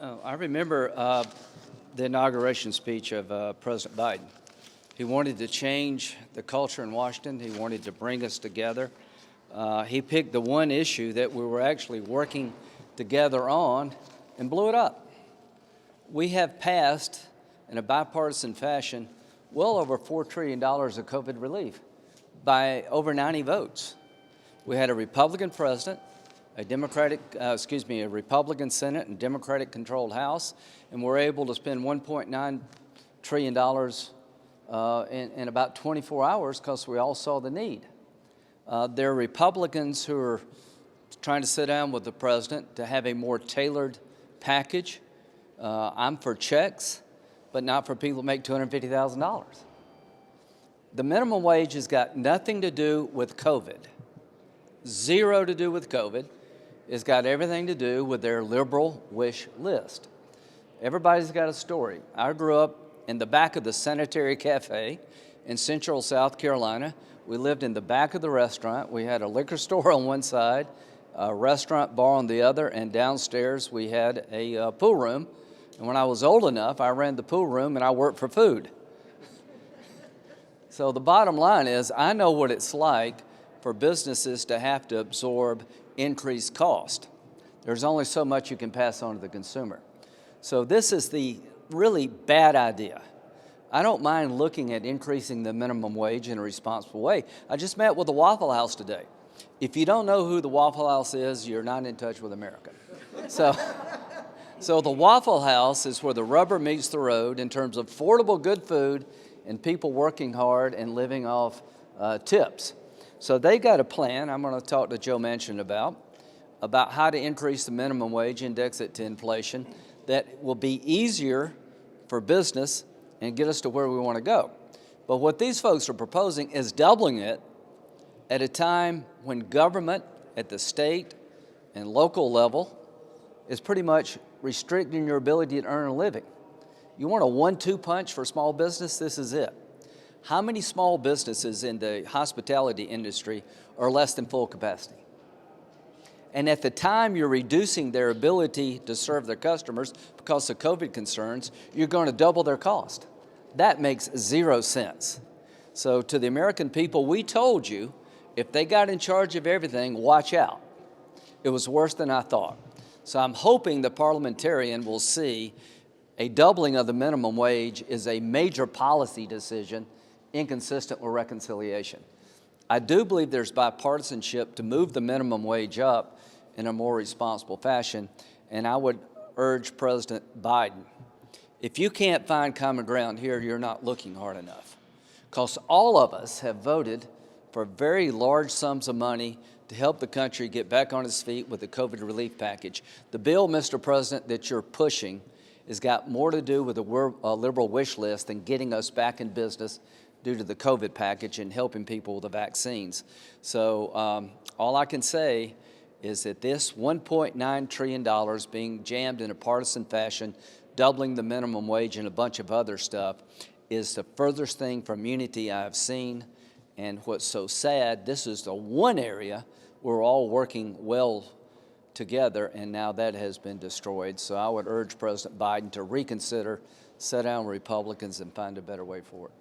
I remember the inauguration speech of President Biden. He wanted to change the culture in Washington. He wanted to bring us together. He picked the one issue that we were actually working together on and blew it up. We have passed, in a bipartisan fashion, well over $4 trillion of COVID relief by over 90 votes. We had a Republican president, a Republican Senate and Democratic-controlled House, and we're able to spend $1.9 trillion in about 24 hours because we all saw the need. There are Republicans who are trying to sit down with the president to have a more tailored package. I'm for checks, but not for people that make $250,000. The minimum wage has got nothing to do with COVID. Zero to do with COVID. It's got everything to do with their liberal wish list. Everybody's got a story. I grew up in the back of the Sanitary Cafe in Central South Carolina. We lived in the back of the restaurant. We had a liquor store on one side, a restaurant bar on the other, and downstairs we had a pool room. And when I was old enough, I ran the pool room and I worked for food. So the bottom line is, I know what it's like for businesses to have to absorb increased cost. There's only so much you can pass on to the consumer. So this is the really bad idea. I don't mind looking at increasing the minimum wage in a responsible way. I just met with the Waffle House today. If you don't know who the Waffle House is, you're not in touch with America. So the Waffle House is where the rubber meets the road in terms of affordable good food and people working hard and living off tips. So they got a plan I'm going to talk to Joe Manchin about how to increase the minimum wage, index it to inflation, that will be easier for business and get us to where we want to go. But what these folks are proposing is doubling it at a time when government at the state and local level is pretty much restricting your ability to earn a living. You want a 1-2 punch for small business? This is it. How many small businesses in the hospitality industry are less than full capacity? And at the time you're reducing their ability to serve their customers because of COVID concerns, you're going to double their cost. That makes zero sense. So to the American people, we told you, if they got in charge of everything, watch out. It was worse than I thought. So I'm hoping the parliamentarian will see a doubling of the minimum wage is a major policy decision inconsistent with reconciliation. I do believe there's bipartisanship to move the minimum wage up in a more responsible fashion, and I would urge President Biden, if you can't find common ground here, you're not looking hard enough. Because all of us have voted for very large sums of money to help the country get back on its feet with the COVID relief package. The bill, Mr. President, that you're pushing has got more to do with the liberal wish list than getting us back in business due to the COVID package and helping people with the vaccines. So all I can say is that this $1.9 trillion being jammed in a partisan fashion, doubling the minimum wage and a bunch of other stuff, is the furthest thing from unity I've seen. And what's so sad, this is the one area we're all working well together, and now that has been destroyed. So I would urge President Biden to reconsider, sit down with Republicans, and find a better way forward.